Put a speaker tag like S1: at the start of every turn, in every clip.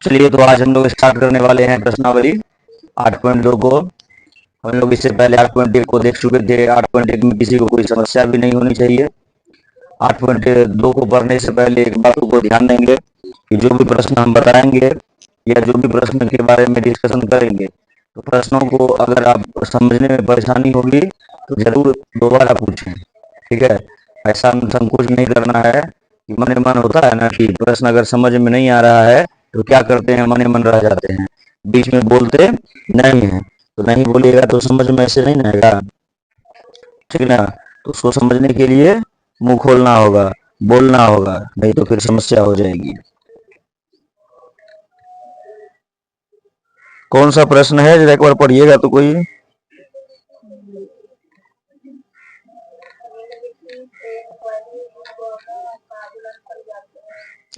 S1: चलिए, तो आज हम लोग स्टार्ट करने वाले हैं प्रश्नावली 8.2 को। हम लोग इससे पहले 8.1 को देख चुके थे। 8.1 में किसी को कोई समस्या भी नहीं होनी चाहिए। 8.2 को पढ़ने से पहले एक बात को ध्यान देंगे कि जो भी प्रश्न हम बताएंगे या जो भी प्रश्न के बारे में डिस्कशन करेंगे, तो प्रश्नों को अगर आप समझने में परेशानी होगी तो जरूर दोबारा पूछें, ठीक है। ऐसा संकोच नहीं करना है कि मन मन होता है ना कि प्रश्न अगर समझ में नहीं आ रहा है तो क्या करते हैं, मन मन रह जाते हैं, बीच में बोलते नहीं है। तो नहीं बोलिएगा तो समझ में ऐसे नहीं आएगा, ठीक ना। तो उसको समझने के लिए मुंह खोलना होगा, बोलना होगा, नहीं तो फिर समस्या हो जाएगी। कौन सा प्रश्न है, जरा एक बार पढ़िएगा तो कोई।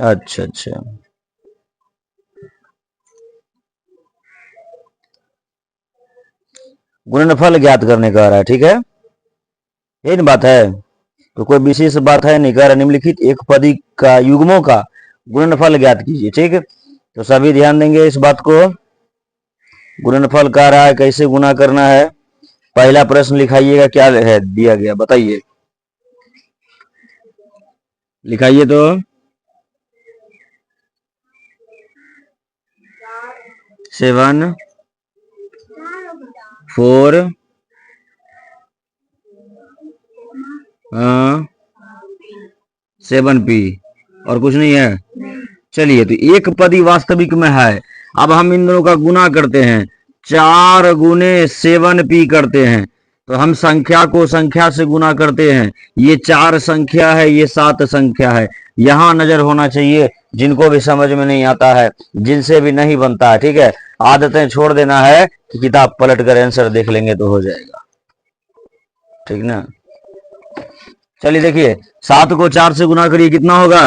S1: अच्छा अच्छा, गुणनफल ज्ञात करने का आ रहा है, ठीक है, यही ना बात है। तो कोई विशेष बात है नहीं, कह रहा निम्नलिखित एक पदी का युग्मों का गुणनफल ज्ञात कीजिए, ठीक है। तो सभी ध्यान देंगे इस बात को। गुणनफल कह रहा है कैसे गुना करना है। पहला प्रश्न लिखाइएगा, क्या है दिया गया बताइए, लिखाइए तो। 7 4 7p और कुछ नहीं है। चलिए, तो एक पदी वास्तविक में है। अब हम इन दोनों का गुना करते हैं, 4 गुने 7p करते हैं। तो हम संख्या को संख्या से गुना करते हैं। ये 4 संख्या है, ये 7 संख्या है। यहां नजर होना चाहिए, जिनको भी समझ में नहीं आता है, जिनसे भी नहीं बनता है, ठीक है। आदतें छोड़ देना है कि किताब पलट कर आंसर देख लेंगे तो हो जाएगा, ठीक ना। चलिए देखिए, 7 को 4 से गुना करिए, कितना होगा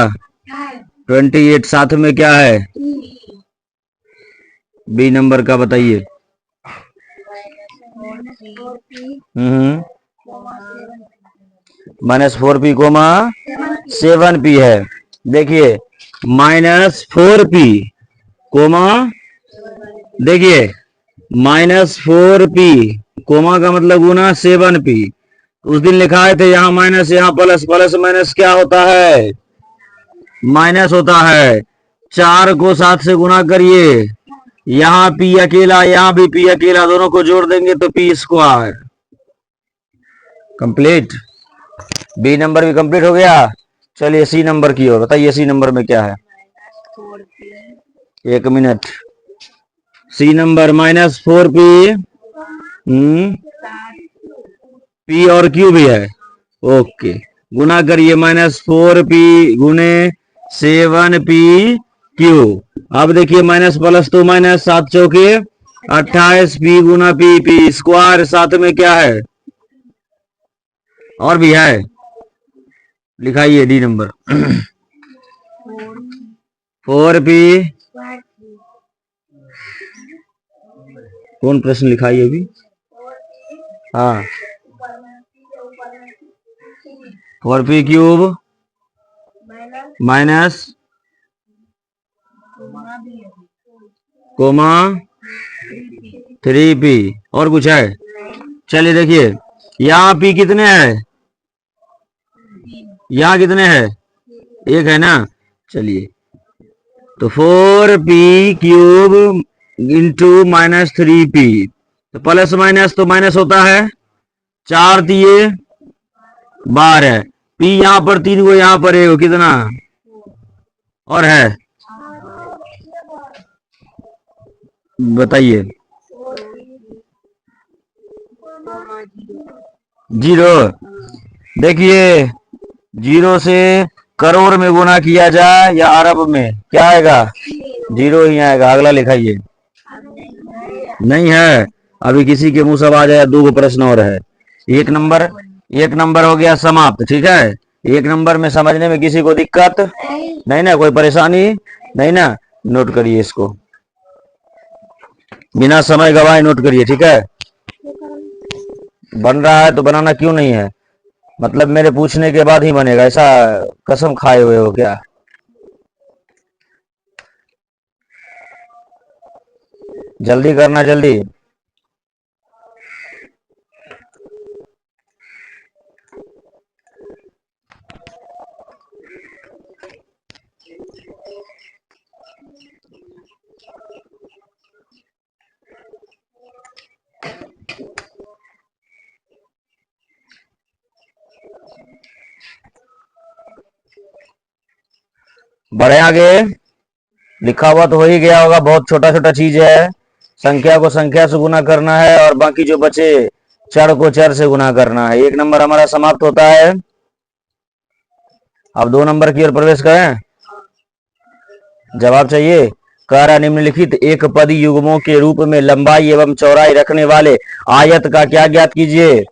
S1: 28। साथ में क्या है बी नंबर का बताइए। -4p कोमा 7p है। देखिए -4p कोमा, देखिए -4p कोमा का मतलब गुना 7p। उस दिन लिखाए थे यहाँ माइनस, यहाँ प्लस, प्लस माइनस क्या होता है, माइनस होता है। 4 को 7 से गुना करिए, यहाँ पी अकेला, यहाँ भी पी अकेला, दोनों को जोड़ देंगे तो P square. Complete, B number भी कंप्लीट हो गया। चलिए सी नंबर की ओर बताइए, सी नंबर में क्या है। 1 minute, C number -4p, P और क्यू भी है, ओके। गुना करिए, -4p गुने 7p क्यू। अब देखिए माइनस प्लस तो माइनस, 7 चौके 28p गुना पी स्क्वायर। साथ में क्या है और भी है, लिखाइए डी नंबर 4p। कौन प्रश्न लिखाइए अभी, हाँ 4p cube minus coma 3p और कुछ है। चलिए देखिए, यहाँ p कितने हैं, यहाँ कितने हैं, 1 है ना। चलिए, तो 4p क्यूब इंटू -3p, तो प्लस माइनस तो माइनस होता है, 4 दिए 12, p यहाँ पर 3 को, यहाँ पर 1 कितना और है बताइए, 0। देखिए 0 से करोड़ में गुना किया जाए या अरब में, क्या आएगा 0 ही आएगा। अगला लिखाइए, नहीं है अभी किसी के मुंह से आवाज आया, 2 प्रश्न और है। 1 नंबर हो गया समाप्त, ठीक है। 1 नंबर में समझने में किसी को दिक्कत नहीं ना, कोई परेशानी नहीं ना। नोट करिए इसको, बिना समय गवाए नोट करिए, ठीक है। बन रहा है तो बनाना क्यों नहीं है, मतलब मेरे पूछने के बाद ही बनेगा, ऐसा कसम खाए हुए हो क्या। जल्दी करना, जल्दी। बढ़े आगे। लिखा हुआ तो हो ही गया होगा, बहुत छोटा छोटा चीज है। संख्या को संख्या से गुना करना है और बाकी जो बचे चर को चर से गुना करना है। 1 नंबर हमारा समाप्त होता है। अब 2 नंबर की ओर प्रवेश करें। जवाब चाहिए। कह रहा निम्नलिखित एक पदी युग्मों के रूप में लंबाई एवं चौड़ाई रखने वाले आयत का क्या ज्ञात कीजिए?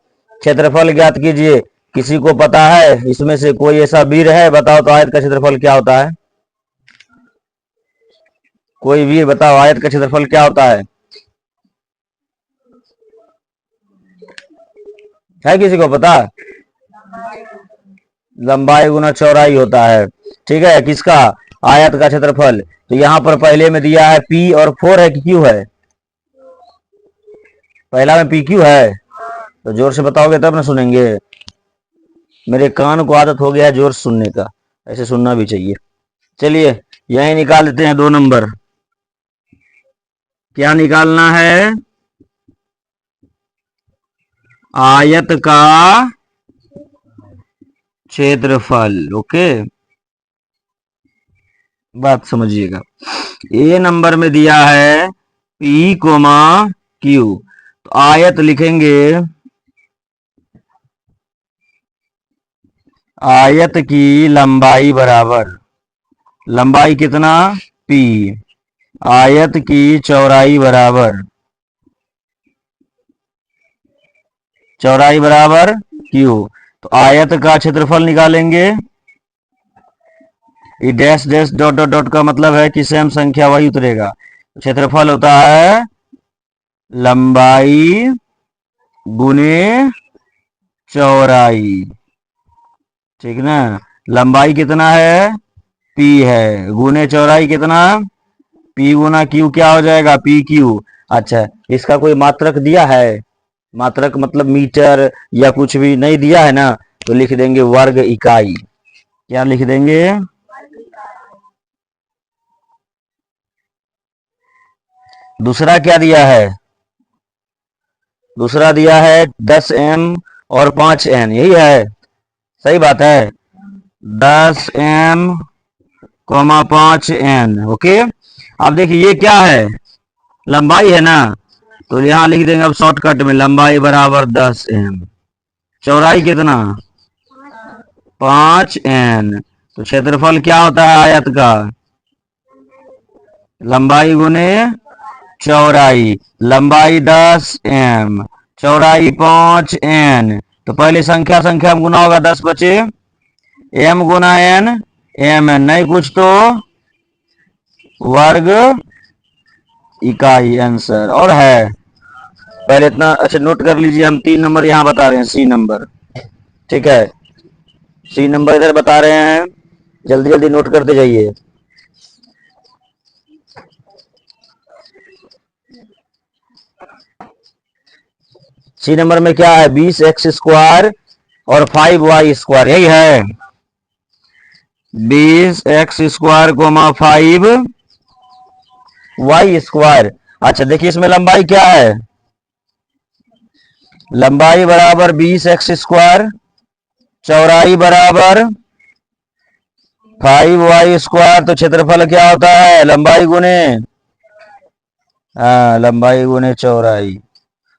S1: क्षेत्रफल ज्ञात कीजिए। किसी को पता है इसमें से कोई ऐसा वीर है? बताओ तो आयत का क्षेत्रफल क्या होता है? कोई वीर बताओ, आयत का क्षेत्रफल क्या होता है किसी को पता? लंबाई गुना चौड़ाई होता है। ठीक है, किसका? आयत का क्षेत्रफल। तो यहां पर पहले में दिया है पी और 4 है कि क्यू है? पहला में पी क्यू है। तो जोर से बताओगे तब ना सुनेंगे। मेरे कान को आदत हो गया है जोर सुनने का, ऐसे सुनना भी चाहिए। चलिए यही निकाल लेते हैं 2 नंबर। क्या निकालना है? आयत का क्षेत्रफल। ओके, बात समझिएगा। ए नंबर में दिया है पी कोमा क्यू, तो आयत लिखेंगे आयत की लंबाई बराबर, लंबाई कितना? पी। आयत की चौड़ाई बराबर, चौड़ाई बराबर क्यू। तो आयत का क्षेत्रफल निकालेंगे। ये dash dash dot dot dot का मतलब है कि सेम संख्या वही उतरेगा। क्षेत्रफल होता है लंबाई गुने चौड़ाई। ठीक ना? लंबाई कितना है? पी है। गुने चौड़ाई कितना? पी गुना क्यू क्या हो जाएगा? P Q. अच्छा, इसका कोई मात्रक दिया है? मात्रक मतलब मीटर या कुछ भी नहीं दिया है ना, तो लिख देंगे वर्ग इकाई। क्या लिख देंगे? दूसरा क्या दिया है? दूसरा दिया है 10m और 5n, यही है। सही बात है। 10m 5n। ओके, अब देखिए ये क्या है? लंबाई है ना, तो यहां लिख देंगे अब शॉर्टकट में लंबाई बराबर 10m। चौड़ाई कितना? 5n। तो क्षेत्रफल क्या होता है आयत का? लंबाई गुने चौड़ाई। लंबाई 10m, चौड़ाई 5n। तो पहले संख्या संख्या में गुना होगा, 10 बचे m गुना n, mn नहीं कुछ तो वर्ग इकाई आंसर। और है पहले इतना अच्छा नोट कर लीजिए। हम 3 नंबर यहाँ बता रहे हैं, सी नंबर। ठीक है, सी नंबर इधर बता रहे हैं, जल्दी जल्दी नोट करते जाइए। सी नंबर में क्या है? 20x² और 5y², यही है। 20x² 5y²। अच्छा देखिए इसमें लंबाई क्या है? लंबाई बराबर 20x², चौड़ाई बराबर 5y²। तो क्षेत्रफल क्या होता है? लंबाई गुने, हाँ लंबाई गुने चौड़ाई।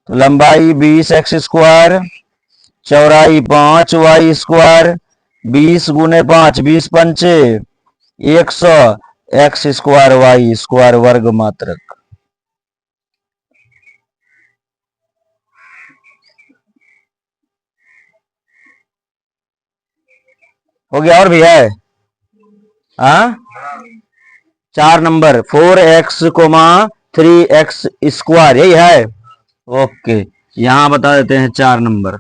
S1: तो लंबाई 20x², चौड़ाई 5y²। 20 गुने 5, 20 पंचे 100, x²y² वर्ग मात्रक। हो गया? और भी है? हाँ, 4 नंबर 4x 3x², यही है। ओके, यहां बता देते हैं 4 नंबर।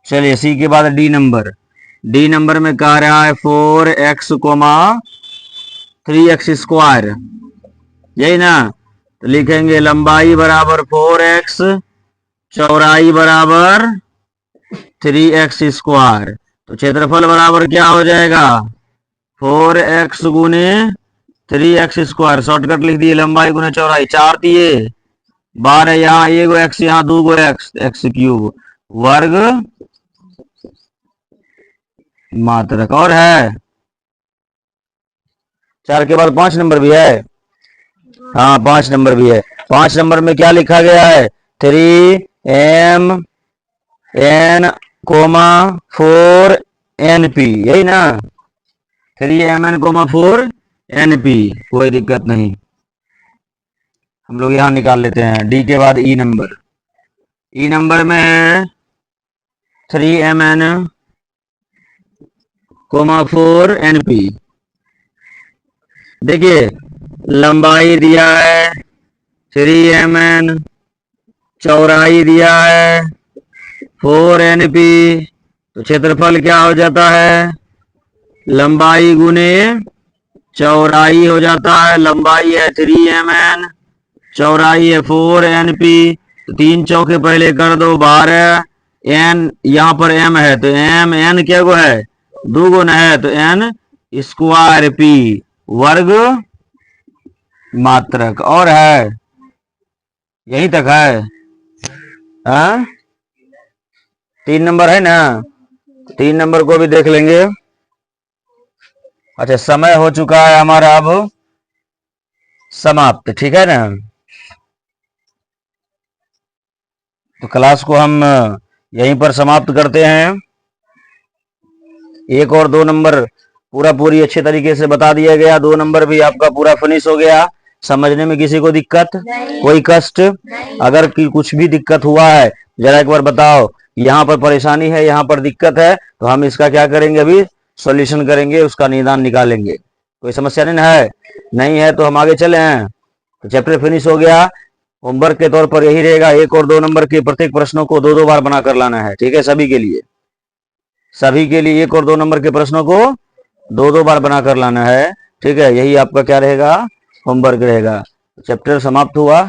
S1: चलिए सी के बाद डी नंबर। डी नंबर में कह रहा है 4x 3x², यही ना। तो लिखेंगे लंबाई बराबर 4x, चौड़ाई बराबर 3x²। तो क्षेत्रफल बराबर क्या हो जाएगा, 4x गुने 3x²। शॉर्टकट लिख दिए, लंबाई गुने चौड़ाई, 4 दिए 12, यहाँ 1 x, यहाँ 2 x, x³ वर्ग मात्रक। और है 4 के बाद 5 नंबर भी है, हाँ 5 नंबर भी है। 5 नंबर में क्या लिखा गया है, 3m n, 4 np, यही ना, 3mn, 4 np। कोई दिक्कत नहीं, हम लोग यहां निकाल लेते हैं। डी के बाद ई नंबर, ई नंबर में है 3mn, 4 np। देखिए लंबाई दिया है 3mn, चौड़ाई दिया है 4 np। तो क्षेत्रफल क्या हो जाता है, लंबाई गुने चौड़ाई हो जाता है। लंबाई है 3mn, चौड़ाई है 4 np। तो 3 चौके पहले कर दो 12, n यहाँ पर m है तो m, n क्या गो है, 2 गुना है तो n² p वर्ग मात्रक। और है, यहीं तक है, हाँ 3 नंबर है ना, 3 नंबर को भी देख लेंगे। अच्छा समय हो चुका है हमारा अब समाप्त, ठीक है ना। तो क्लास को हम यहीं पर समाप्त करते हैं। 1 और 2 नंबर पूरी अच्छे तरीके से बता दिया गया। 2 नंबर भी आपका पूरा फिनिश हो गया। समझने में किसी को दिक्कत, कोई कष्ट, अगर कुछ भी दिक्कत हुआ है जरा एक बार बताओ, यहाँ पर परेशानी है, यहाँ पर दिक्कत है, तो हम इसका क्या करेंगे, अभी सॉल्यूशन करेंगे, उसका निदान निकालेंगे। कोई समस्या नहीं है, नहीं है तो हम आगे चले हैं। तो चैप्टर फिनिश हो गया। होमवर्क के तौर पर यही रहेगा, 1 और 2 नंबर के प्रत्येक प्रश्नों को 2-2 बार बना कर लाना है, ठीक है। सभी के लिए 1 और 2 नंबर के प्रश्नों को 2-2 बार बना कर लाना है, ठीक है। यही आपका क्या रहेगा, होमवर्क रहेगा। चैप्टर समाप्त हुआ।